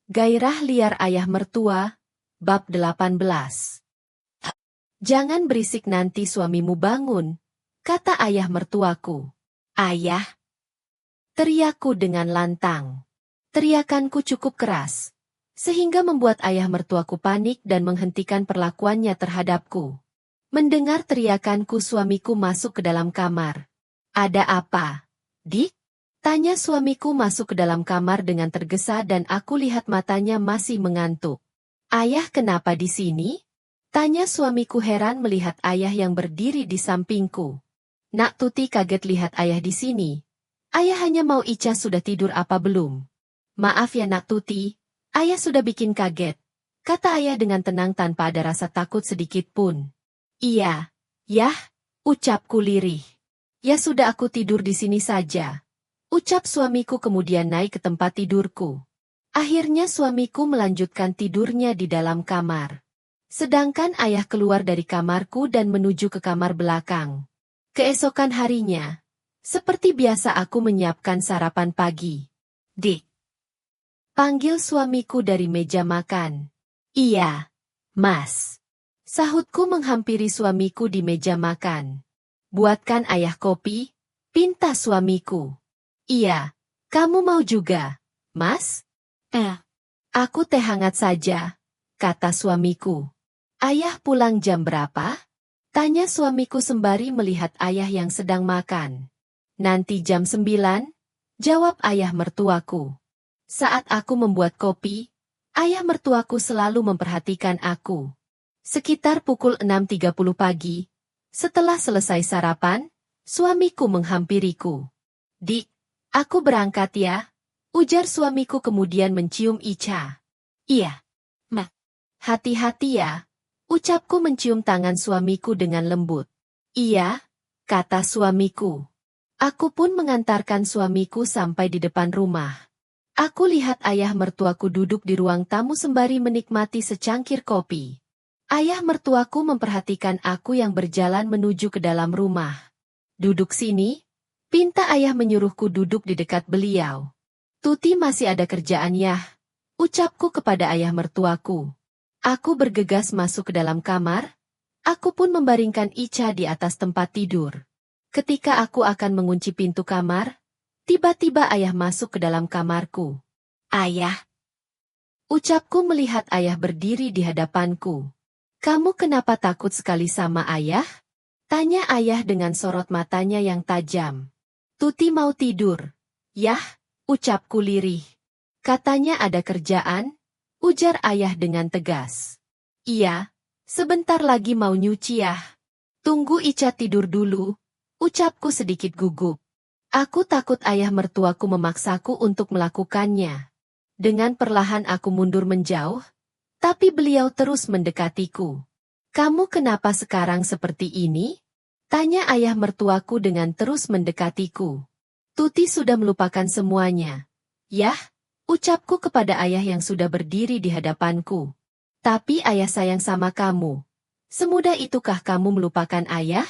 Gairah liar ayah mertua, bab 18. Jangan berisik nanti suamimu bangun, kata ayah mertuaku. Ayah, teriakku dengan lantang. Teriakanku cukup keras, sehingga membuat ayah mertuaku panik dan menghentikan perlakuannya terhadapku. Mendengar teriakanku suamiku masuk ke dalam kamar. Ada apa, Dik? Tanya suamiku masuk ke dalam kamar dengan tergesa dan aku lihat matanya masih mengantuk. Ayah kenapa di sini? Tanya suamiku heran melihat ayah yang berdiri di sampingku. Nak Tuti kaget lihat ayah di sini. Ayah hanya mau Ica sudah tidur apa belum? Maaf ya Nak Tuti, ayah sudah bikin kaget. Kata ayah dengan tenang tanpa ada rasa takut sedikit pun. Iya, yah, ucapku lirih. Ya sudah aku tidur di sini saja. Ucap suamiku kemudian naik ke tempat tidurku. Akhirnya suamiku melanjutkan tidurnya di dalam kamar. Sedangkan ayah keluar dari kamarku dan menuju ke kamar belakang. Keesokan harinya, seperti biasa aku menyiapkan sarapan pagi. Dik, panggil suamiku dari meja makan. Iya, Mas. Sahutku menghampiri suamiku di meja makan. Buatkan ayah kopi, pinta suamiku. Iya, kamu mau juga, Mas? Aku teh hangat saja, kata suamiku. Ayah pulang jam berapa? Tanya suamiku sembari melihat ayah yang sedang makan. Nanti jam 9, jawab ayah mertuaku. Saat aku membuat kopi, ayah mertuaku selalu memperhatikan aku. Sekitar pukul 6.30 pagi, setelah selesai sarapan, suamiku menghampiriku. Dik, aku berangkat ya, ujar suamiku kemudian mencium Ica. Iya, Mak. Hati-hati ya, ucapku mencium tangan suamiku dengan lembut. Iya, kata suamiku. Aku pun mengantarkan suamiku sampai di depan rumah. Aku lihat ayah mertuaku duduk di ruang tamu sembari menikmati secangkir kopi. Ayah mertuaku memperhatikan aku yang berjalan menuju ke dalam rumah. Duduk sini, pinta ayah menyuruhku duduk di dekat beliau. Tuti masih ada kerjaan yah, ucapku kepada ayah mertuaku. Aku bergegas masuk ke dalam kamar, aku pun membaringkan Ica di atas tempat tidur. Ketika aku akan mengunci pintu kamar, tiba-tiba ayah masuk ke dalam kamarku. Ayah, ucapku melihat ayah berdiri di hadapanku. Kamu kenapa takut sekali sama ayah? Tanya ayah dengan sorot matanya yang tajam. Tuti mau tidur. Yah, ucapku lirih. Katanya ada kerjaan, ujar ayah dengan tegas. Iya, sebentar lagi mau nyuci yah. Tunggu Ica tidur dulu, ucapku sedikit gugup. Aku takut ayah mertuaku memaksaku untuk melakukannya. Dengan perlahan aku mundur menjauh, tapi beliau terus mendekatiku. Kamu kenapa sekarang seperti ini? Tanya ayah mertuaku dengan terus mendekatiku. Tuti sudah melupakan semuanya. Yah, ucapku kepada ayah yang sudah berdiri di hadapanku. Tapi ayah sayang sama kamu. Semudah itukah kamu melupakan ayah?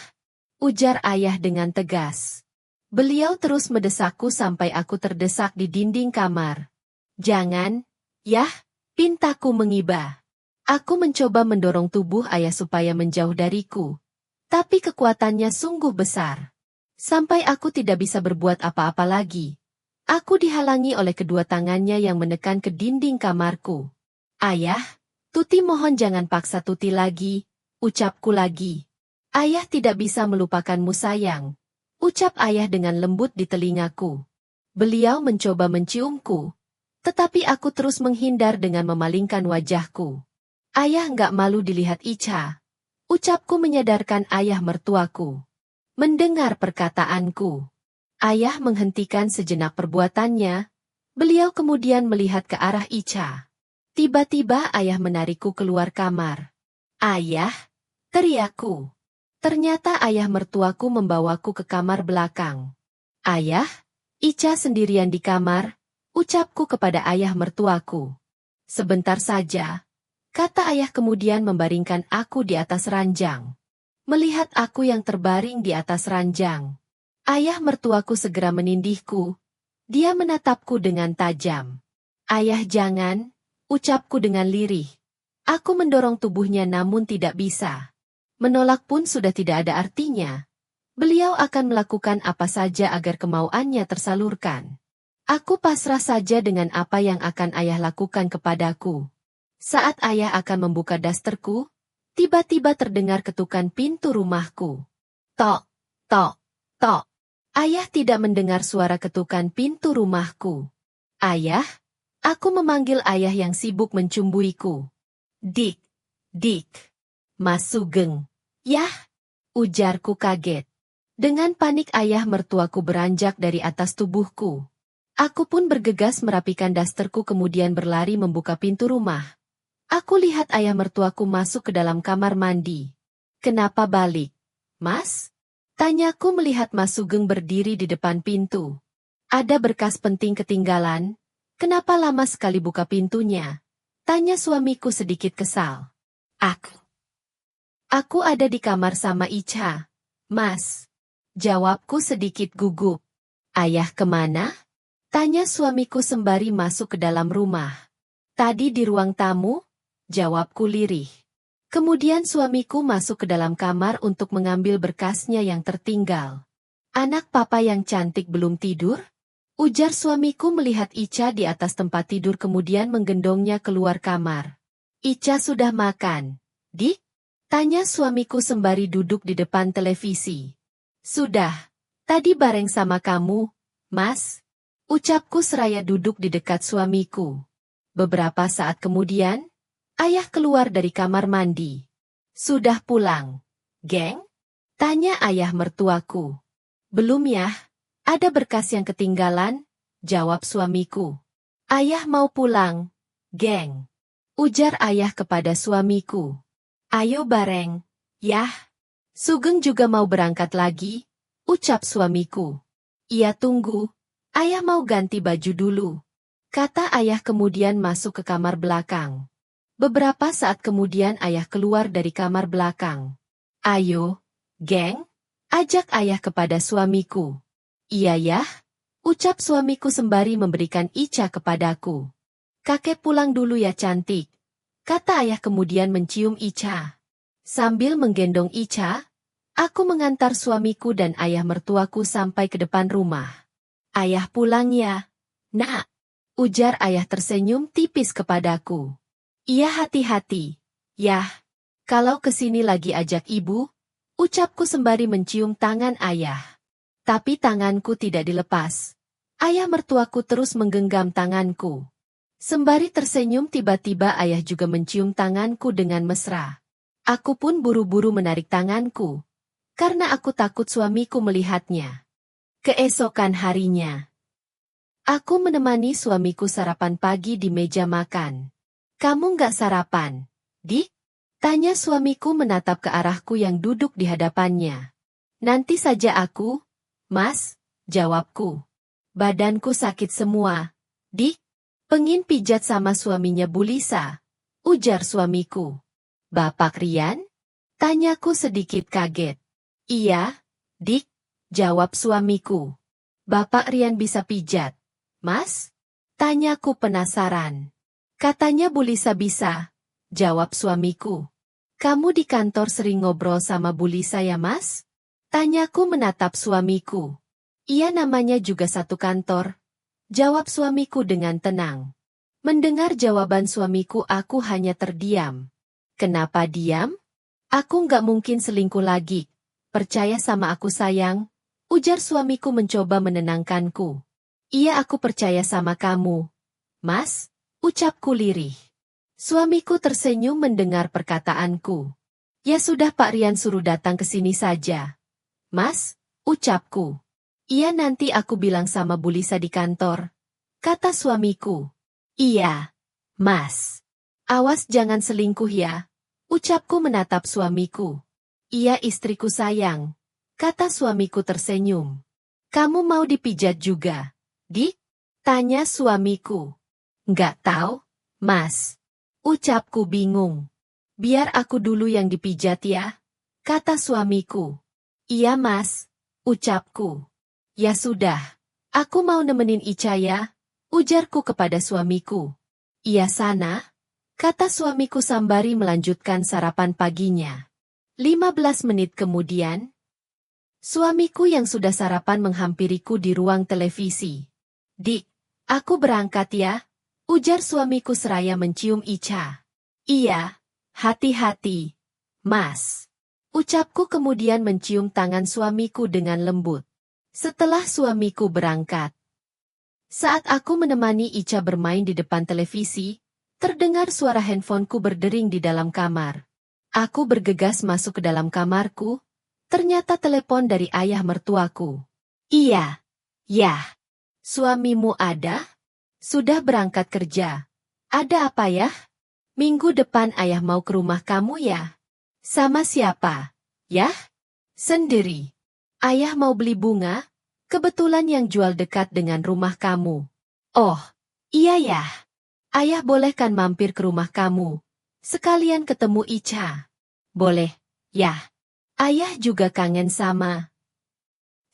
Ujar ayah dengan tegas. Beliau terus mendesakku sampai aku terdesak di dinding kamar. Jangan, yah, pintaku mengibah. Aku mencoba mendorong tubuh ayah supaya menjauh dariku. Tapi kekuatannya sungguh besar. Sampai aku tidak bisa berbuat apa-apa lagi. Aku dihalangi oleh kedua tangannya yang menekan ke dinding kamarku. Ayah, Tuti mohon jangan paksa Tuti lagi, ucapku lagi. Ayah tidak bisa melupakanmu sayang, ucap ayah dengan lembut di telingaku. Beliau mencoba menciumku, tetapi aku terus menghindar dengan memalingkan wajahku. Ayah nggak malu dilihat Ica. Ucapku menyadarkan ayah mertuaku. Mendengar perkataanku, ayah menghentikan sejenak perbuatannya. Beliau kemudian melihat ke arah Ica. Tiba-tiba ayah menarikku keluar kamar. Ayah, teriakku. Ternyata ayah mertuaku membawaku ke kamar belakang. Ayah, Ica sendirian di kamar, ucapku kepada ayah mertuaku. Sebentar saja. Kata ayah kemudian membaringkan aku di atas ranjang. Melihat aku yang terbaring di atas ranjang, ayah mertuaku segera menindihku. Dia menatapku dengan tajam. Ayah jangan, ucapku dengan lirih. Aku mendorong tubuhnya namun tidak bisa. Menolak pun sudah tidak ada artinya. Beliau akan melakukan apa saja agar kemauannya tersalurkan. Aku pasrah saja dengan apa yang akan ayah lakukan kepadaku. Saat ayah akan membuka dasterku, tiba-tiba terdengar ketukan pintu rumahku. Tok, tok, tok. Ayah tidak mendengar suara ketukan pintu rumahku. Ayah? Aku memanggil ayah yang sibuk mencumbuiku. Dik, dik. Mas Sugeng. Yah, ujarku kaget. Dengan panik ayah mertuaku beranjak dari atas tubuhku. Aku pun bergegas merapikan dasterku kemudian berlari membuka pintu rumah. Aku lihat ayah mertuaku masuk ke dalam kamar mandi. Kenapa balik? Mas? Tanyaku melihat Mas Sugeng berdiri di depan pintu. Ada berkas penting ketinggalan. Kenapa lama sekali buka pintunya? Tanya suamiku sedikit kesal. Aku ada di kamar sama Ica. Mas. Jawabku sedikit gugup. Ayah kemana? Tanya suamiku sembari masuk ke dalam rumah. Tadi di ruang tamu? Jawabku lirih. Kemudian suamiku masuk ke dalam kamar untuk mengambil berkasnya yang tertinggal. Anak papa yang cantik belum tidur? Ujar suamiku melihat Ica di atas tempat tidur kemudian menggendongnya keluar kamar. Ica sudah makan. Dik? Tanya suamiku sembari duduk di depan televisi. Sudah. Tadi bareng sama kamu, Mas. Ucapku seraya duduk di dekat suamiku. Beberapa saat kemudian, ayah keluar dari kamar mandi. Sudah pulang, geng? Tanya ayah mertuaku. Belum ya. Ada berkas yang ketinggalan, jawab suamiku. Ayah mau pulang, geng. Ujar ayah kepada suamiku. Ayo bareng, yah. Sugeng juga mau berangkat lagi, ucap suamiku. Iya tunggu, ayah mau ganti baju dulu. Kata ayah kemudian masuk ke kamar belakang. Beberapa saat kemudian ayah keluar dari kamar belakang. Ayo, geng, ajak ayah kepada suamiku. Iya ya, ucap suamiku sembari memberikan Ica kepadaku. Kakek pulang dulu ya cantik, kata ayah kemudian mencium Ica. Sambil menggendong Ica, aku mengantar suamiku dan ayah mertuaku sampai ke depan rumah. Ayah pulang ya, nak, ujar ayah tersenyum tipis kepadaku. Iya hati-hati, yah, kalau kesini lagi ajak ibu, ucapku sembari mencium tangan ayah. Tapi tanganku tidak dilepas. Ayah mertuaku terus menggenggam tanganku. Sembari tersenyum tiba-tiba ayah juga mencium tanganku dengan mesra. Aku pun buru-buru menarik tanganku. Karena aku takut suamiku melihatnya. Keesokan harinya. Aku menemani suamiku sarapan pagi di meja makan. Kamu nggak sarapan, Dik? Tanya suamiku menatap ke arahku yang duduk di hadapannya. Nanti saja aku, Mas, jawabku. Badanku sakit semua. Dik, pengin pijat sama suaminya Bu Lisa, ujar suamiku. Bapak Rian? Tanyaku sedikit kaget. Iya, Dik, jawab suamiku. Bapak Rian bisa pijat, Mas? Tanyaku penasaran. Katanya Bu Lisa bisa, jawab suamiku. Kamu di kantor sering ngobrol sama Bu Lisa ya Mas? Tanyaku menatap suamiku. Iya namanya juga satu kantor. Jawab suamiku dengan tenang. Mendengar jawaban suamiku aku hanya terdiam. Kenapa diam? Aku nggak mungkin selingkuh lagi. Percaya sama aku sayang. Ujar suamiku mencoba menenangkanku. Iya aku percaya sama kamu. Mas, ucapku lirih. Suamiku tersenyum mendengar perkataanku. Ya sudah Pak Rian suruh datang ke sini saja. Mas, ucapku. Iya nanti aku bilang sama Bu Lisa di kantor. Kata suamiku. Iya, Mas. Awas jangan selingkuh ya. Ucapku menatap suamiku. Iya istriku sayang. Kata suamiku tersenyum. Kamu mau dipijat juga, Dik? Tanya suamiku. Nggak tahu, Mas. Ucapku bingung. Biar aku dulu yang dipijat ya. Kata suamiku. Iya Mas, ucapku. Ya sudah, aku mau nemenin Ica ya, ujarku kepada suamiku. Iya sana, kata suamiku sembari melanjutkan sarapan paginya. 15 menit kemudian, suamiku yang sudah sarapan menghampiriku di ruang televisi. Dik, aku berangkat ya, ujar suamiku seraya mencium Ica. Iya, hati-hati, Mas. Ucapku kemudian mencium tangan suamiku dengan lembut. Setelah suamiku berangkat, saat aku menemani Ica bermain di depan televisi, terdengar suara handphoneku berdering di dalam kamar. Aku bergegas masuk ke dalam kamarku, ternyata telepon dari ayah mertuaku. Iya, ya. Suamimu ada? Sudah berangkat kerja. Ada apa ya? Minggu depan ayah mau ke rumah kamu ya? Sama siapa? Yah? Sendiri. Ayah mau beli bunga? Kebetulan yang jual dekat dengan rumah kamu. Oh, iya ya. Ayah boleh kan mampir ke rumah kamu? Sekalian ketemu Ica. Boleh, ya. Ayah juga kangen sama.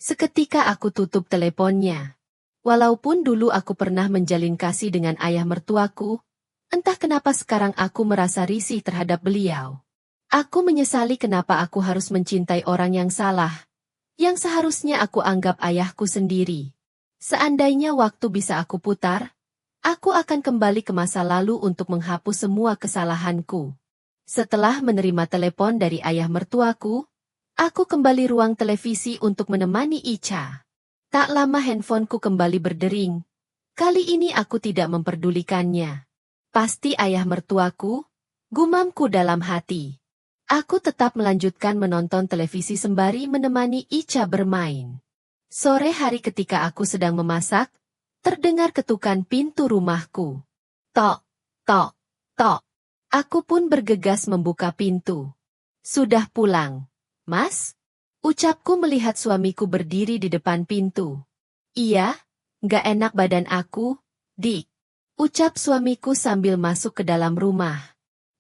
Seketika aku tutup teleponnya. Walaupun dulu aku pernah menjalin kasih dengan ayah mertuaku, entah kenapa sekarang aku merasa risih terhadap beliau. Aku menyesali kenapa aku harus mencintai orang yang salah, yang seharusnya aku anggap ayahku sendiri. Seandainya waktu bisa aku putar, aku akan kembali ke masa lalu untuk menghapus semua kesalahanku. Setelah menerima telepon dari ayah mertuaku, aku kembali ruang televisi untuk menemani Ica. Tak lama handphoneku kembali berdering. Kali ini aku tidak memperdulikannya. Pasti ayah mertuaku, gumamku dalam hati. Aku tetap melanjutkan menonton televisi sembari menemani Ica bermain. Sore hari ketika aku sedang memasak, terdengar ketukan pintu rumahku. Tok, tok, tok. Aku pun bergegas membuka pintu. Sudah pulang, Mas? Ucapku melihat suamiku berdiri di depan pintu. Iya, nggak enak badan aku, Dik. Ucap suamiku sambil masuk ke dalam rumah.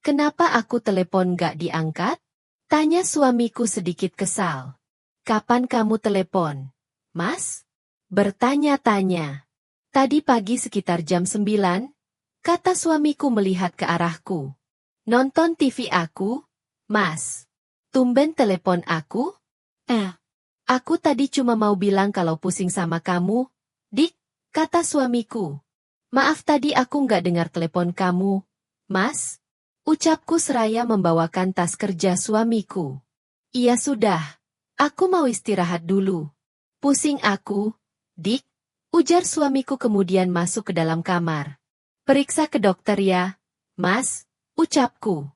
Kenapa aku telepon nggak diangkat? Tanya suamiku sedikit kesal. Kapan kamu telepon, Mas? Bertanya-tanya. Tadi pagi sekitar jam 9, kata suamiku melihat ke arahku. Nonton TV aku, Mas. Tumben telepon aku? Aku tadi cuma mau bilang kalau pusing sama kamu, Dik, kata suamiku. Maaf tadi aku nggak dengar telepon kamu, Mas. Ucapku seraya membawakan tas kerja suamiku. Iya sudah, aku mau istirahat dulu. Pusing aku, Dik, ujar suamiku kemudian masuk ke dalam kamar. Periksa ke dokter ya, Mas, ucapku.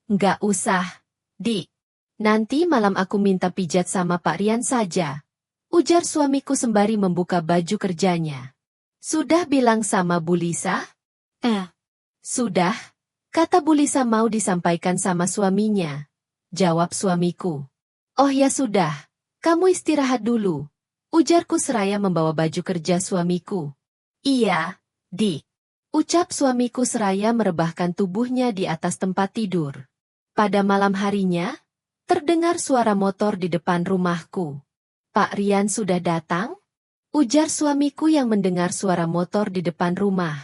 Nggak usah, Dik. Nanti malam aku minta pijat sama Pak Rian saja. Ujar suamiku sembari membuka baju kerjanya. Sudah bilang sama Bu Lisa? Sudah, kata Bu Lisa mau disampaikan sama suaminya. Jawab suamiku. Oh ya sudah, kamu istirahat dulu. Ujarku seraya membawa baju kerja suamiku. Iya, Dik. Ucap suamiku seraya merebahkan tubuhnya di atas tempat tidur. Pada malam harinya, terdengar suara motor di depan rumahku. Pak Rian sudah datang? Ujar suamiku yang mendengar suara motor di depan rumah.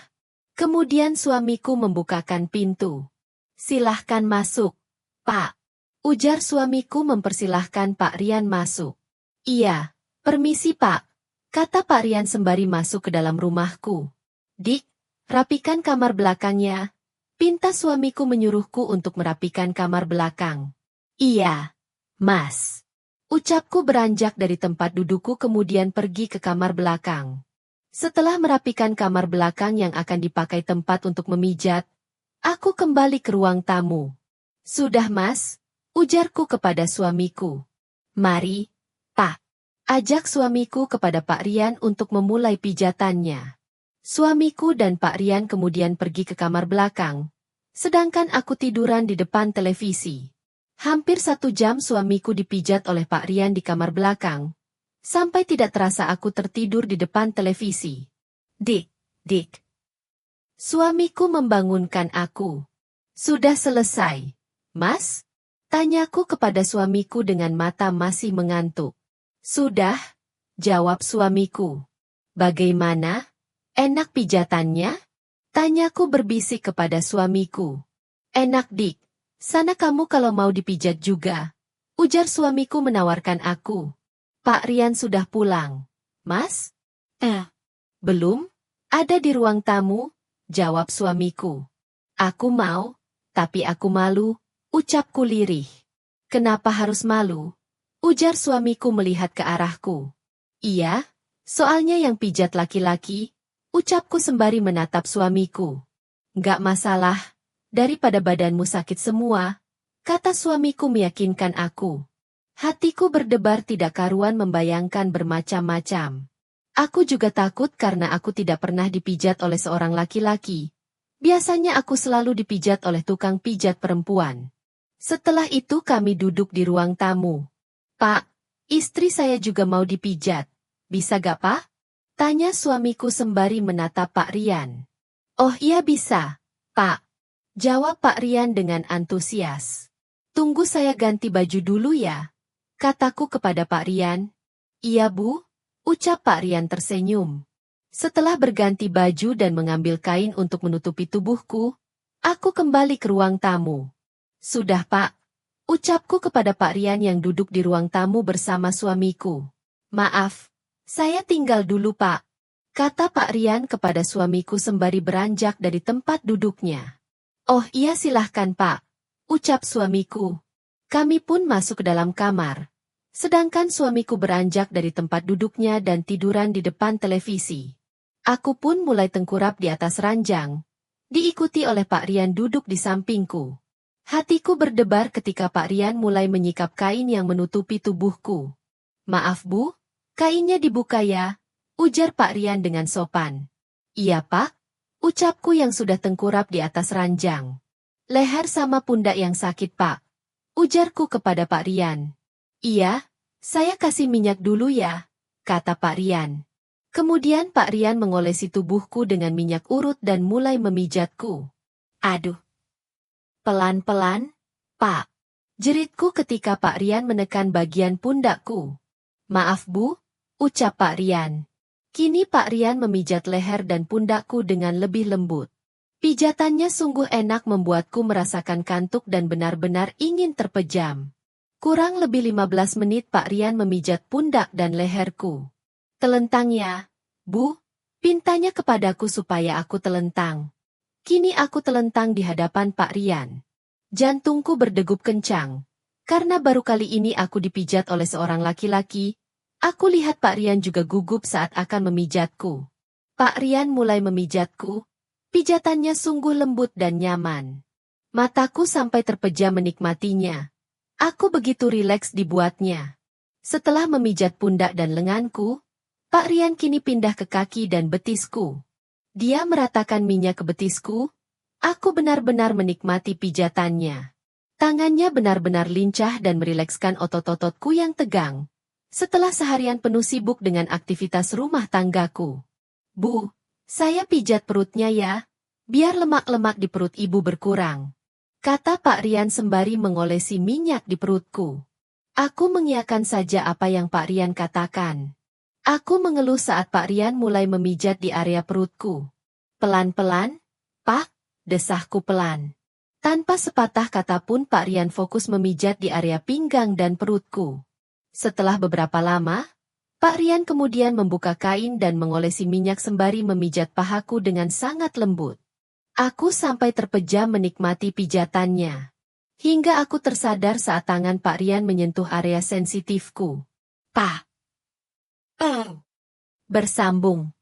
Kemudian suamiku membukakan pintu. Silahkan masuk, Pak. Ujar suamiku mempersilahkan Pak Rian masuk. Iya, permisi Pak, kata Pak Rian sembari masuk ke dalam rumahku. Dik, rapikan kamar belakangnya. Pinta suamiku menyuruhku untuk merapikan kamar belakang. Iya, Mas. Ucapku beranjak dari tempat dudukku kemudian pergi ke kamar belakang. Setelah merapikan kamar belakang yang akan dipakai tempat untuk memijat, aku kembali ke ruang tamu. Sudah Mas, ujarku kepada suamiku. Mari, Pak. Ajak suamiku kepada Pak Rian untuk memulai pijatannya. Suamiku dan Pak Rian kemudian pergi ke kamar belakang, sedangkan aku tiduran di depan televisi. Hampir 1 jam suamiku dipijat oleh Pak Rian di kamar belakang, sampai tidak terasa aku tertidur di depan televisi. Dik, Dik. Suamiku membangunkan aku. Sudah selesai, Mas? Tanyaku kepada suamiku dengan mata masih mengantuk. Sudah, jawab suamiku. Bagaimana? Enak pijatannya? Tanyaku berbisik kepada suamiku. Enak dik, sana kamu kalau mau dipijat juga. Ujar suamiku menawarkan aku. Pak Rian sudah pulang. Mas? Belum? Ada di ruang tamu, jawab suamiku. Aku mau, tapi aku malu, ucapku lirih. Kenapa harus malu? Ujar suamiku melihat ke arahku. Iya, soalnya yang pijat laki-laki, ucapku sembari menatap suamiku. Nggak masalah, daripada badanmu sakit semua, kata suamiku meyakinkan aku. Hatiku berdebar tidak karuan membayangkan bermacam-macam. Aku juga takut karena aku tidak pernah dipijat oleh seorang laki-laki. Biasanya aku selalu dipijat oleh tukang pijat perempuan. Setelah itu kami duduk di ruang tamu. Pak, istri saya juga mau dipijat. Bisa gak Pak? Tanya suamiku sembari menatap Pak Rian. Oh iya bisa, Pak. Jawab Pak Rian dengan antusias. Tunggu saya ganti baju dulu ya. Kataku kepada Pak Rian. Iya Bu. Ucap Pak Rian tersenyum. Setelah berganti baju dan mengambil kain untuk menutupi tubuhku, aku kembali ke ruang tamu. Sudah Pak, ucapku kepada Pak Rian yang duduk di ruang tamu bersama suamiku. Maaf, saya tinggal dulu Pak, kata Pak Rian kepada suamiku sembari beranjak dari tempat duduknya. Oh iya silahkan Pak, ucap suamiku. Kami pun masuk ke dalam kamar. Sedangkan suamiku beranjak dari tempat duduknya dan tiduran di depan televisi. Aku pun mulai tengkurap di atas ranjang, diikuti oleh Pak Rian duduk di sampingku. Hatiku berdebar ketika Pak Rian mulai menyikap kain yang menutupi tubuhku. Maaf Bu, kainnya dibuka ya, ujar Pak Rian dengan sopan. Iya Pak, ucapku yang sudah tengkurap di atas ranjang. Leher sama pundak yang sakit Pak, ujarku kepada Pak Rian. Iya, saya kasih minyak dulu ya, kata Pak Rian. Kemudian Pak Rian mengolesi tubuhku dengan minyak urut dan mulai memijatku. Aduh. Pelan-pelan, Pak. Jeritku ketika Pak Rian menekan bagian pundakku. Maaf Bu, ucap Pak Rian. Kini Pak Rian memijat leher dan pundakku dengan lebih lembut. Pijatannya sungguh enak membuatku merasakan kantuk dan benar-benar ingin terpejam. Kurang lebih 15 menit Pak Rian memijat pundak dan leherku. Telentang ya, Bu, pintanya kepadaku supaya aku telentang. Kini aku telentang di hadapan Pak Rian. Jantungku berdegup kencang. Karena baru kali ini aku dipijat oleh seorang laki-laki, aku lihat Pak Rian juga gugup saat akan memijatku. Pak Rian mulai memijatku. Pijatannya sungguh lembut dan nyaman. Mataku sampai terpejam menikmatinya. Aku begitu rileks dibuatnya. Setelah memijat pundak dan lenganku, Pak Rian kini pindah ke kaki dan betisku. Dia meratakan minyak ke betisku. Aku benar-benar menikmati pijatannya. Tangannya benar-benar lincah dan merilekskan otot-ototku yang tegang. Setelah seharian penuh sibuk dengan aktivitas rumah tanggaku. Bu, saya pijat perutnya ya, biar lemak-lemak di perut ibu berkurang. Kata Pak Rian sembari mengolesi minyak di perutku. Aku mengiyakan saja apa yang Pak Rian katakan. Aku mengeluh saat Pak Rian mulai memijat di area perutku. Pelan-pelan, Pak, desahku pelan. Tanpa sepatah kata pun Pak Rian fokus memijat di area pinggang dan perutku. Setelah beberapa lama, Pak Rian kemudian membuka kain dan mengolesi minyak sembari memijat pahaku dengan sangat lembut. Aku sampai terpejam menikmati pijatannya. Hingga aku tersadar saat tangan Pak Rian menyentuh area sensitifku. Pak! Bersambung.